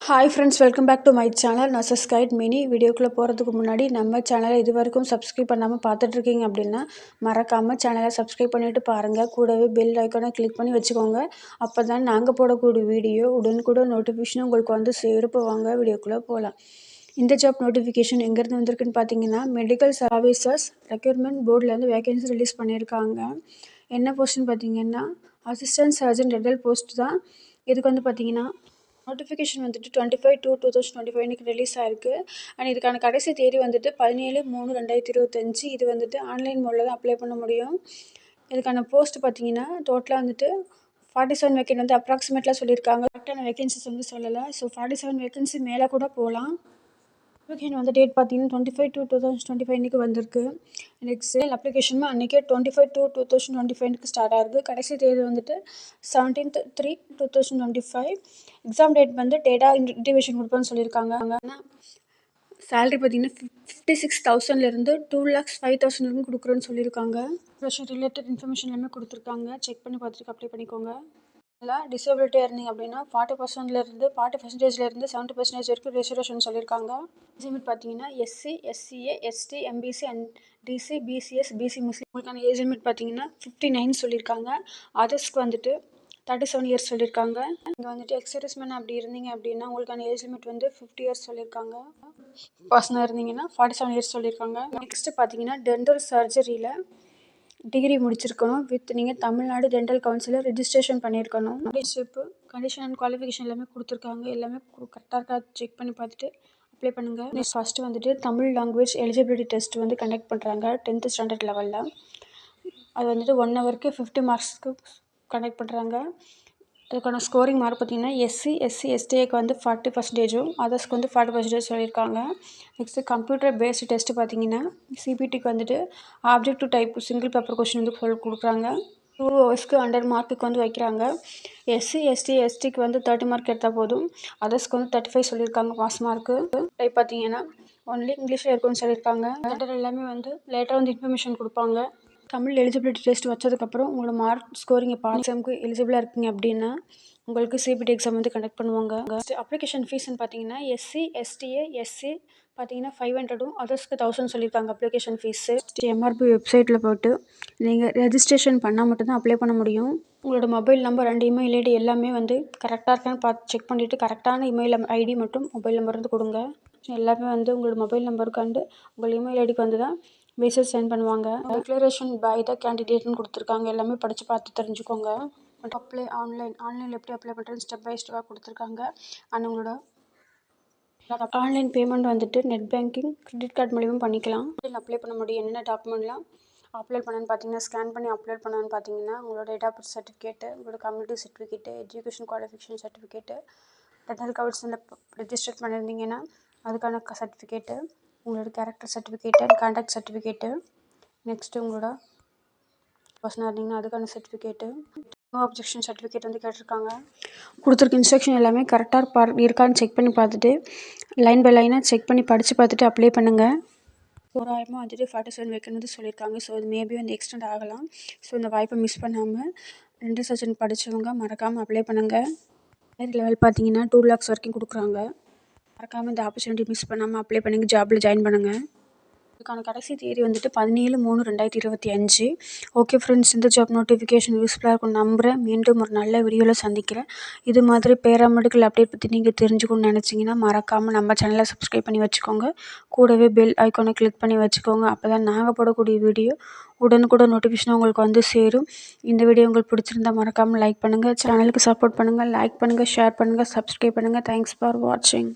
Hi friends, welcome back to my channel. நான் சஸ்கைட் mini. வீடியோக்குள்ளே போகிறதுக்கு முன்னாடி நம்ம சேனலை இது வரைக்கும் சப்ஸ்கிரைப் பண்ணாமல் பார்த்துட்ருக்கீங்க அப்படின்னா மறக்காமல் சேனலை சப்ஸ்கிரைப் பண்ணிவிட்டு பாருங்கள். கூடவே பெல் ஐக்கானை கிளிக் பண்ணி வச்சுக்கோங்க. அப்போ தான் நாங்கள் போடக்கூடிய வீடியோ உடனுக்குடன் நோட்டிஃபிகேஷன் உங்களுக்கு வந்து சேருப்போ வாங்க வீடியோக்குள்ளே போகலாம். இந்த ஜாப் நோட்டிஃபிகேஷன் எங்கேருந்து வந்திருக்குன்னு பார்த்தீங்கன்னா, மெடிக்கல் சர்வீசஸ் ரெக்யூர்மெண்ட் போர்ட்லேருந்து வேகன்சி ரிலீஸ் பண்ணியிருக்காங்க. என்ன போஸ்ட்டுன்னு பார்த்தீங்கன்னா, அசிஸ்டன்ட் சர்ஜன் டென்டல் போஸ்ட் தான். இதுக்கு வந்து பார்த்தீங்கன்னா நோட்டிஃபிகேஷன் வந்துட்டு 25/2/2025 இன்னைக்கு ரிலீஸ் ஆயிருக்கு. அண்ட் இதுக்கான கடைசி தேதி வந்துட்டு 17/3/2025. இது வந்துட்டு ஆன்லைன் மோடில் தான் அப்ளை பண்ண முடியும். இதுக்கான போஸ்ட் பார்த்தீங்கன்னா டோட்டலாக வந்துட்டு 47 வேக்கன்ட் வந்து அப்ராக்சிமேட்லாம் சொல்லியிருக்காங்க. கரெக்டான வேகன்சிஸ் வந்து சொல்லலை. ஸோ 47 வேகன்சி மேலே கூட போகலாம். அப்ளிகேஷன் வந்து டேட் பார்த்தீங்கன்னா 25/2/2025 இன்னைக்கு வந்திருக்கு. நெக்ஸ்ட் அப்ளிகேஷனும் அன்றைக்கே 25/2/2025 ஸ்டார்ட் ஆகுது. கடைசி தேதி வந்துட்டு 17/3/2025. எக்ஸாம் டேட் வந்து டேட்டா இன்டிமேஷன் கொடுப்போன்னு சொல்லியிருக்காங்க. சேலரி பார்த்தீங்கன்னா 56,000லேருந்து 2,05,000 வரைக்கும் கொடுக்குறோன்னு சொல்லியிருக்காங்க. ப்ரெஷர் ரிலேட்டட் இன்ஃபர்மேஷன் எல்லாமே கொடுத்துருக்காங்க. செக் பண்ணி பார்த்துட்டு அப்ளை பண்ணிக்கோங்க. இல்லை டிசபிலிட்டியாக இருந்தீங்க அப்படின்னா 40%லேருந்து 70% வரைக்கும் ரிசர்வேஷன் சொல்லியிருக்காங்க. லிமிட் பார்த்தீங்கன்னா SC, SCA, ST, MBC and DC, BCS, BC Muslim உங்களுக்கான ஏஜ் லிமிட் பார்த்தீங்கன்னா 59 சொல்லியிருக்காங்க. அதர்ஸ்க்கு வந்துட்டு 37 இயர்ஸ் சொல்லியிருக்காங்க. இங்கே வந்துட்டு எக்ஸர்விஸ்மேன் அப்படி இருந்தீங்க அப்படின்னா உங்களுக்கான ஏஜ் லிமிட் வந்து 50 இயர்ஸ் சொல்லியிருக்காங்க. பர்சனாக இருந்தீங்கன்னா 47 இயர்ஸ் சொல்லியிருக்காங்க. நெக்ஸ்ட்டு பார்த்தீங்கன்னா டென்டல் சர்ஜரியில் டிகிரி முடிச்சிருக்கணும். நீங்கள் தமிழ்நாடு டென்டல் கவுன்சிலில் ரெஜிஸ்ட்ரேஷன் பண்ணியிருக்கணும். ஸ்டெப்பு கண்டிஷன் அண்ட் குவாலிஃபிகேஷன் எல்லாமே கொடுத்துருக்காங்க. எல்லாமே கரெக்டாக இருக்கா செக் பண்ணி பார்த்துட்டு அப்ளை பண்ணுங்கள். ஃபஸ்ட்டு வந்துட்டு தமிழ் லாங்குவேஜ் எலிஜிபிலிட்டி டெஸ்ட் வந்து கண்டக்ட் பண்ணுறாங்க 10th ஸ்டாண்டர்ட் லெவலில். அது வந்துட்டு 1 ஹவருக்கு 50 மார்க்ஸ்க்கு கண்டக்ட் பண்ணுறாங்க. அதுக்கான ஸ்கோரிங் மார்க் பார்த்தீங்கன்னா எஸ்சி, எஸ்டிஏக்கு வந்து 40%, அதர்ஸ்க்கு வந்து 40% சொல்லியிருக்காங்க. நெக்ஸ்ட்டு கம்ப்யூட்டர் பேஸ்டு டெஸ்ட்டு பார்த்தீங்கன்னா சிபிடிக்கு வந்துட்டு objective type single paper question வந்து கொடுக்குறாங்க. 2 ஹவர்ஸ்க்கு 100 மார்க்குக்கு வந்து வைக்கிறாங்க. எஸ்சி, எஸ்டிக்கு வந்து 30 மார்க் எடுத்தால் போதும். அதர்ஸ்க்கு வந்து 35 சொல்லியிருக்காங்க பாஸ் மார்க்கு. டைப் பார்த்தீங்கன்னா ஒன்லி இங்கிலீஷில் இருக்குன்னு சொல்லியிருக்காங்க. லெட்டர் எல்லாமே வந்து லேட்டராக வந்து இன்ஃபர்மேஷன் கொடுப்பாங்க. தமிழ் எலிஜிபிலிட்டி டெஸ்ட் வச்சதுக்கப்புறம் உங்களோட மார்க் ஸ்கோரிங் இப்போ எக்ஸாமுக்கு எலிஜிபிளாக இருக்கீங்க அப்படின்னா உங்களுக்கு சிபிடி எக்ஸாம் வந்து கண்டக்ட் பண்ணுவாங்க. அப்ளிகேஷன் ஃபீஸ்ன்னு பார்த்தீங்கன்னா எஸ்சி, எஸ்டிஏ, எஸ்சி பார்த்தீங்கன்னா 500, அதர்ஸ்க்கு 1000 சொல்லியிருக்காங்க அப்ளிகேஷன் ஃபீஸு. எம்ஆர்பி வெப்சைட்டில் போட்டு நீங்கள் ரெஜிஸ்ட்ரேஷன் பண்ணால் மட்டும்தான் அப்ளை பண்ண முடியும். உங்களோட mobile number and email ID எல்லாமே வந்து கரெக்டாக இருக்கான்னு பார்த்து செக் பண்ணிவிட்டு கரெக்டான இமெயில் ஐடி மற்றும் மொபைல் நம்பர் வந்து கொடுங்க. எல்லாமே வந்து உங்களோட மொபைல் நம்பருக்கு அண்டு உங்கள் இமெயில் ஐடிக்கு வந்து தான் மெசேஜ் சென்ட் பண்ணுவாங்க. டிக்ளரேஷன் பை த கேண்டிடேட்னு கொடுத்துருக்காங்க. எல்லாமே படித்து பார்த்து தெரிஞ்சுக்கோங்க. அப்ளை ஆன்லைனில் எப்படி அப்ளை பண்ணுறது ஸ்டெப் பை ஸ்டெப்பாக கொடுத்துருக்காங்க. அண்ட் உங்களோட ஆன்லைன் பேமெண்ட் வந்துட்டு நெட் பேங்கிங், கிரெடிட் கார்டு மூலியமாக பண்ணிக்கலாம். அப்ளை பண்ண முடியும். என்னென்ன டாக்குமெண்ட்லாம் அப்லோட் பண்ணணுன்னு பார்த்தீங்கன்னா ஸ்கேன் பண்ணி அப்லோட் பண்ணணுன்னு பார்த்தீங்கன்னா உங்களோட டேட் ஆஃப் பர்த் சர்டிஃபிகேட்டு, உங்களோட community certificate, education qualification certificate, dental கவுன்சிலில் ரெஜிஸ்டர் பண்ணியிருந்தீங்கன்னா அதுக்கான சர்டிஃபிகேட்டு, உங்களோட character certificate and contact certificate, next உங்களோட பர்சனாக இருந்தீங்கன்னா அதுக்கான சர்டிஃபிகேட்டு, நோ அப்ஜெக்ஷன் சர்டிஃபிகேட் வந்து கேட்டிருக்காங்க. கொடுத்துருக்க இன்ஸ்ட்ரக்ஷன் எல்லாமே கரெக்டாக இருக்கான்னு செக் பண்ணி பார்த்துட்டு லைன் பை லைனாக செக் பண்ணி படித்து பார்த்துட்டு அப்ளை பண்ணுங்கள். தோராயமாக வந்துட்டு 47 வேக்கன்ட் வந்து சொல்லியிருக்காங்க. ஸோ இது மேபி வந்து எக்ஸ்டெண்ட் ஆகலாம். ஸோ இந்த வாய்ப்பை மிஸ் பண்ணாமல் டென்டல் சர்ஜன் படித்தவங்க மறக்காமல் அப்ளை பண்ணுங்கள். லெவல் பார்த்தீங்கன்னா 2 lakhs வரைக்கும் கொடுக்குறாங்க. மறக்காமல் இந்த ஆப்பர்ச்சுனிட்டி மிஸ் பண்ணாமல் அப்ளை பண்ணுங்கள். ஜாபில் ஜாயின் பண்ணுங்கள். இதுக்கான கடைசி தேதி வந்துட்டு 17/3/2025. ஓகே ஃப்ரெண்ட்ஸ், இந்த ஜாப் நோட்டிஃபிகேஷன் யூஸ்ஃபுல்லாக இருக்கும் நம்புகிறேன். மீண்டும் ஒரு நல்ல வீடியோவில் சந்திக்கிறேன். இது மாதிரி பேராமெடிக்கல் அப்டேட் பற்றி நீங்கள் தெரிஞ்சுக்கணும்னு நினச்சிங்கன்னா மறக்காமல் நம்ம சேனலை சப்ஸ்கிரைப் பண்ணி வச்சுக்கோங்க. கூடவே பெல் ஐக்கானை கிளிக் பண்ணி வச்சுக்கோங்க. அப்போ தான் நாங்கள் போடக்கூடிய வீடியோ உடனுக்குடன் நோட்டிஃபிகேஷன் உங்களுக்கு வந்து சேரும். இந்த வீடியோ உங்களுக்கு பிடிச்சிருந்தா மறக்காமல் லைக் பண்ணுங்கள். சேனலுக்கு சப்போர்ட் பண்ணுங்கள். லைக் பண்ணுங்கள், ஷேர் பண்ணுங்கள், சப்ஸ்கிரைப் பண்ணுங்கள். தேங்க்ஸ் ஃபார் வாட்சிங்.